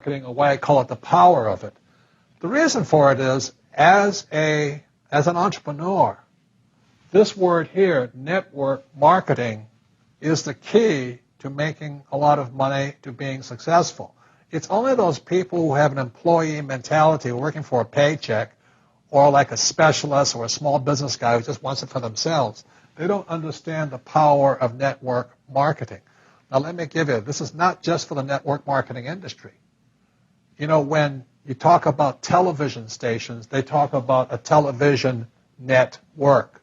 marketing, or why I call it the power of it. The reason for it is, as an entrepreneur, this word here, network marketing, is the key to making a lot of money, to being successful. It's only those people who have an employee mentality, working for a paycheck, or like a specialist or a small business guy who just wants it for themselves. They don't understand the power of network marketing. Now let me give you, this is not just for the network marketing industry. You know, when you talk about television stations, they talk about a television network.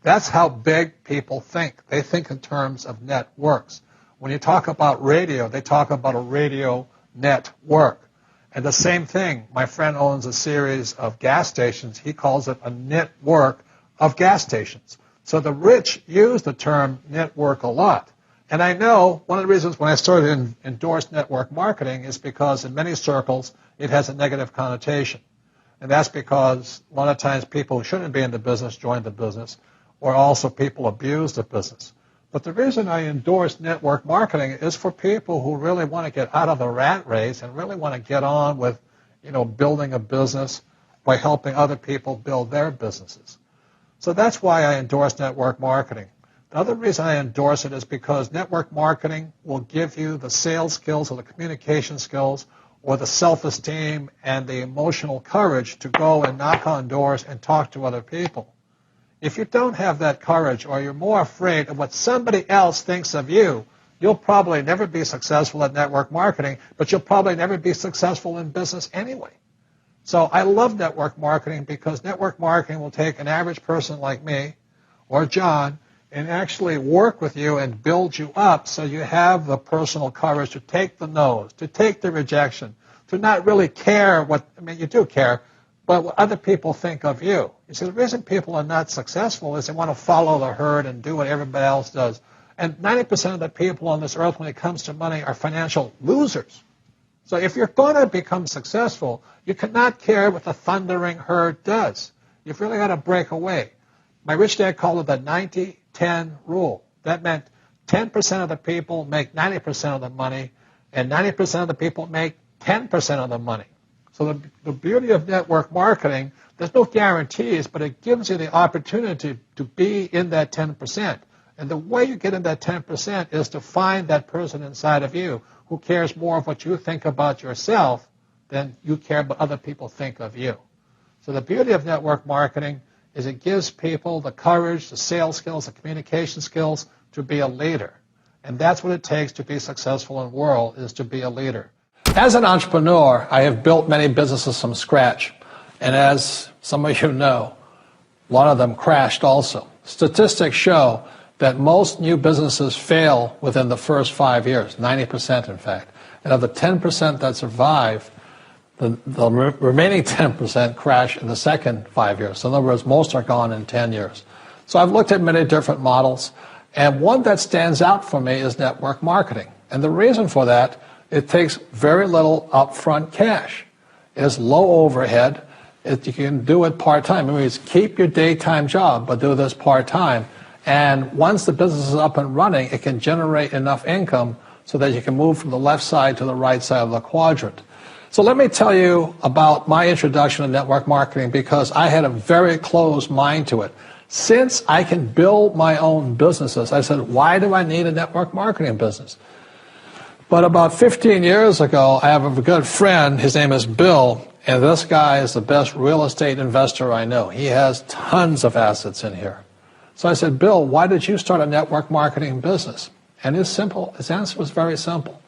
That's how big people think. They think in terms of networks. When you talk about radio, they talk about a radio network. And the same thing, my friend owns a series of gas stations. He calls it a network of gas stations. So the rich use the term network a lot. And I know one of the reasons when I started to endorse network marketing is because in many circles it has a negative connotation. And that's because a lot of times people who shouldn't be in the business join the business, or also people abuse the business. But the reason I endorse network marketing is for people who really want to get out of the rat race and really want to get on with, building a business by helping other people build their businesses. So that's why I endorse network marketing. The other reason I endorse it is because network marketing will give you the sales skills or the communication skills or the self-esteem and the emotional courage to go and knock on doors and talk to other people. If you don't have that courage, or you're more afraid of what somebody else thinks of you, you'll probably never be successful at network marketing, but you'll probably never be successful in business anyway. So I love network marketing because network marketing will take an average person like me or John and actually work with you and build you up so you have the personal courage to take the no's, to take the rejection, to not really care you do care, but what other people think of you. You see, the reason people are not successful is they want to follow the herd and do what everybody else does. And 90% of the people on this earth when it comes to money are financial losers. So if you're going to become successful, you cannot care what the thundering herd does. You've really got to break away. My rich dad called it the 90-10 rule. That meant 10% of the people make 90% of the money, and 90% of the people make 10% of the money. So the beauty of network marketing, there's no guarantees, but it gives you the opportunity to be in that 10%. And the way you get in that 10% is to find that person inside of you who cares more of what you think about yourself than you care what other people think of you. So the beauty of network marketing is it gives people the courage, the sales skills, the communication skills to be a leader. And that's what it takes to be successful in the world, is to be a leader. As an entrepreneur, I have built many businesses from scratch. And as some of you know, a lot of them crashed also. Statistics show that most new businesses fail within the first 5 years, 90% in fact. And of the 10% that survive, the remaining 10% crash in the second 5 years. So in other words, most are gone in 10 years. So I've looked at many different models, and one that stands out for me is network marketing. And the reason for that, it takes very little upfront cash. It's low overhead. You can do it part-time. It means keep your daytime job, but do this part-time. And once the business is up and running, it can generate enough income so that you can move from the left side to the right side of the quadrant. So let me tell you about my introduction to network marketing, because I had a very closed mind to it. Since I can build my own businesses, I said, why do I need a network marketing business? But about 15 years ago, I have a good friend, his name is Bill, and this guy is the best real estate investor I know. He has tons of assets in here. So I said, Bill, why did you start a network marketing business? And his answer was very simple.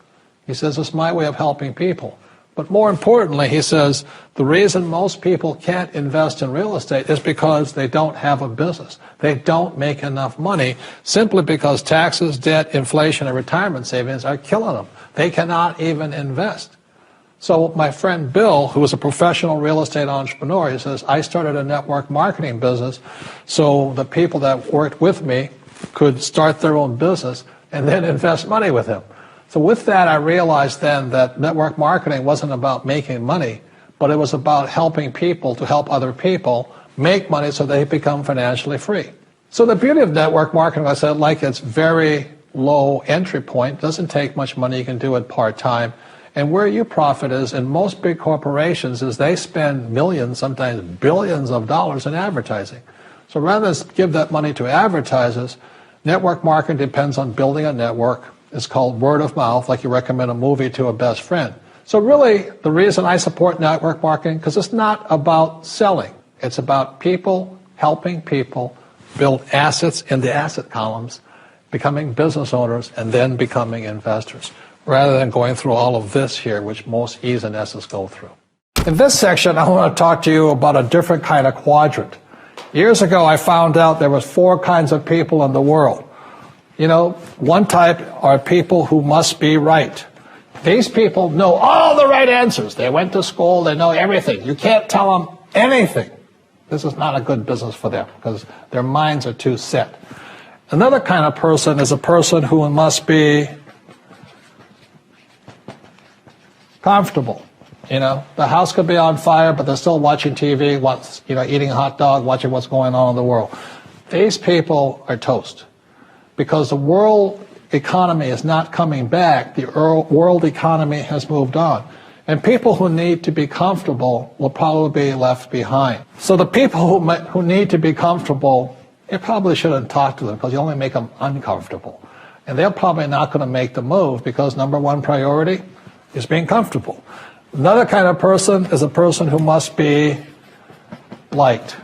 He says, it's my way of helping people. But more importantly, he says, the reason most people can't invest in real estate is because they don't have a business. They don't make enough money simply because taxes, debt, inflation, and retirement savings are killing them. They cannot even invest. So my friend Bill, who is a professional real estate entrepreneur, he says, I started a network marketing business so the people that worked with me could start their own business and then invest money with him. So with that, I realized then that network marketing wasn't about making money, but it was about helping people to help other people make money so they become financially free. So the beauty of network marketing, I said, like it's very low entry point, doesn't take much money, you can do it part-time, And where you profit is in most big corporations is they spend millions, sometimes billions of dollars in advertising. So rather than give that money to advertisers, network marketing depends on building a network. It's called word of mouth, like you recommend a movie to a best friend. So really, the reason I support network marketing, because it's not about selling. It's about people helping people build assets in the asset columns, becoming business owners, and then becoming investors, rather than going through all of this here, which most E's and S's go through. In this section, I want to talk to you about a different kind of quadrant. Years ago, I found out there was 4 kinds of people in the world. You know, one type are people who must be right. These people know all the right answers. They went to school, they know everything. You can't tell them anything. This is not a good business for them because their minds are too set. Another kind of person is a person who must be comfortable. You know, the house could be on fire, but they're still watching TV, eating a hot dog, watching what's going on in the world. These people are toast because the world economy is not coming back. The world economy has moved on. And people who need to be comfortable will probably be left behind. So the people who need to be comfortable, you probably shouldn't talk to them because you only make them uncomfortable. And they're probably not going to make the move because number one priority is being comfortable. Another kind of person is a person who must be liked.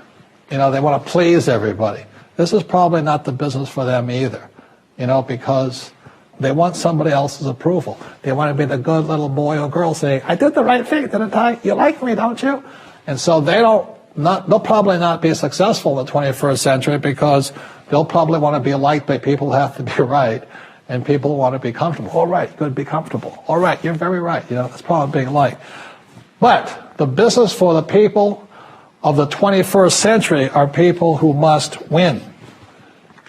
You know, they want to please everybody. This is probably not the business for them either, you know, because they want somebody else's approval. They want to be the good little boy or girl saying, I did the right thing, didn't I? You like me, don't you? And so they'll probably not be successful in the 21st century because they'll probably want to be liked by people who have to be right. And people want to be comfortable. All right, good, be comfortable. All right, you're very right. You know, that's probably being liked. But the business for the people of the 21st century are people who must win.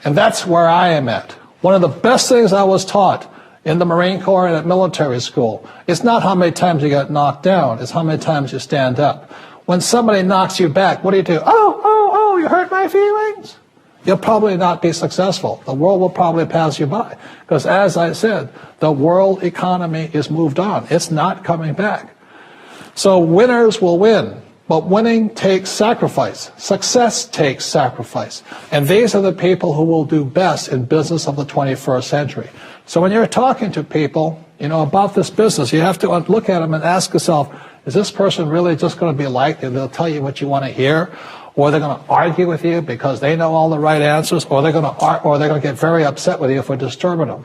And that's where I am at. One of the best things I was taught in the Marine Corps and at military school is not how many times you get knocked down, it's how many times you stand up. When somebody knocks you back, what do? Oh, you hurt my feelings? You'll probably not be successful. The world will probably pass you by. Because as I said, the world economy is moved on. It's not coming back. So winners will win. But winning takes sacrifice. Success takes sacrifice. And these are the people who will do best in business of the 21st century. So when you're talking to people, you know, about this business, you have to look at them and ask yourself, is this person really just going to be liked and they'll tell you what you want to hear? Or they're going to argue with you because they know all the right answers, or they're going to get very upset with you for disturbing them.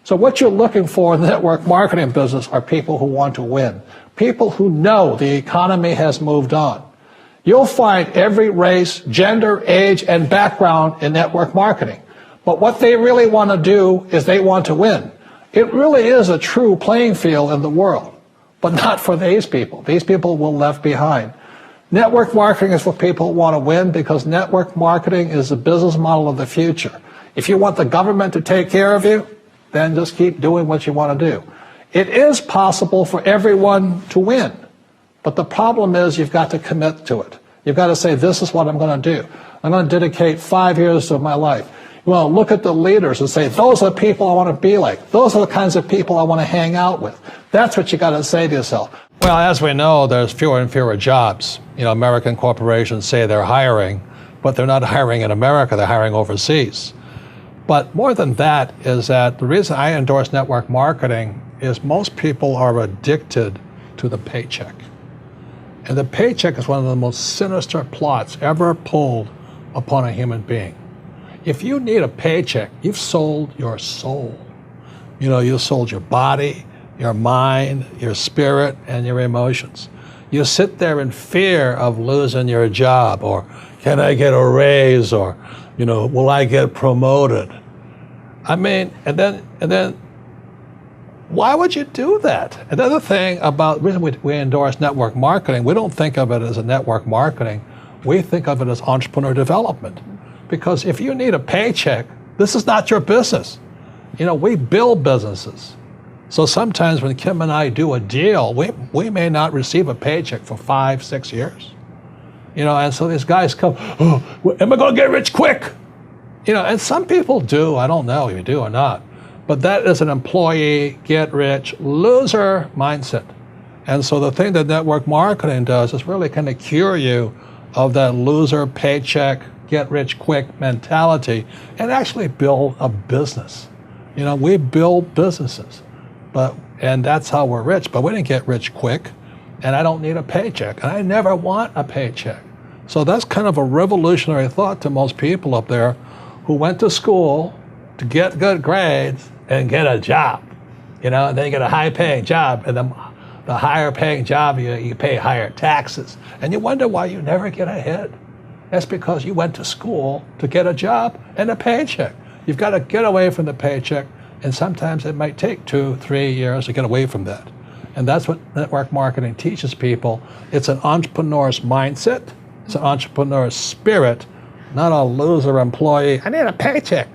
So what you're looking for in the network marketing business are people who want to win, people who know the economy has moved on. You'll find every race, gender, age, and background in network marketing. But what they really want to do is they want to win. It really is a true playing field in the world, but not for these people. These people will be left behind. Network marketing is for people who want to win because network marketing is the business model of the future. If you want the government to take care of you, then just keep doing what you want to do. It is possible for everyone to win, but the problem is you've got to commit to it. You've got to say, this is what I'm going to do. I'm going to dedicate 5 years of my life. Well, look at the leaders and say, those are the people I want to be like. Those are the kinds of people I want to hang out with. That's what you got to say to yourself. Well, as we know, there's fewer and fewer jobs. You know, American corporations say they're hiring, but they're not hiring in America, they're hiring overseas. But more than that is that the reason I endorse network marketing is most people are addicted to the paycheck. And the paycheck is one of the most sinister plots ever pulled upon a human being. If you need a paycheck, you've sold your soul. You know, you sold your body, your mind, your spirit, and your emotions. You sit there in fear of losing your job, or can I get a raise, or, you know, will I get promoted? I mean, and then why would you do that? Another thing about the reason we endorse network marketing, we don't think of it as a network marketing, we think of it as entrepreneur development. Because if you need a paycheck, this is not your business. You know, we build businesses. So sometimes when Kim and I do a deal, we may not receive a paycheck for 5, 6 years. You know, and so these guys come, oh, am I going to get rich quick? You know, and some people do. I don't know if you do or not. But that is an employee, get-rich, loser mindset. And so the thing that network marketing does is really kind of cure you of that loser paycheck, get-rich-quick mentality and actually build a business. You know, we build businesses, and that's how we're rich. But we didn't get rich quick, and I don't need a paycheck, and I never want a paycheck. So that's kind of a revolutionary thought to most people up there who went to school to get good grades and get a job, you know, and then you get a high-paying job, and the higher-paying job, you pay higher taxes, and you wonder why you never get ahead. That's because you went to school to get a job and a paycheck. You've got to get away from the paycheck, and sometimes it might take 2-3 years to get away from that. And that's what network marketing teaches people. It's an entrepreneur's mindset. It's an entrepreneur's spirit, not a loser employee. I need a paycheck.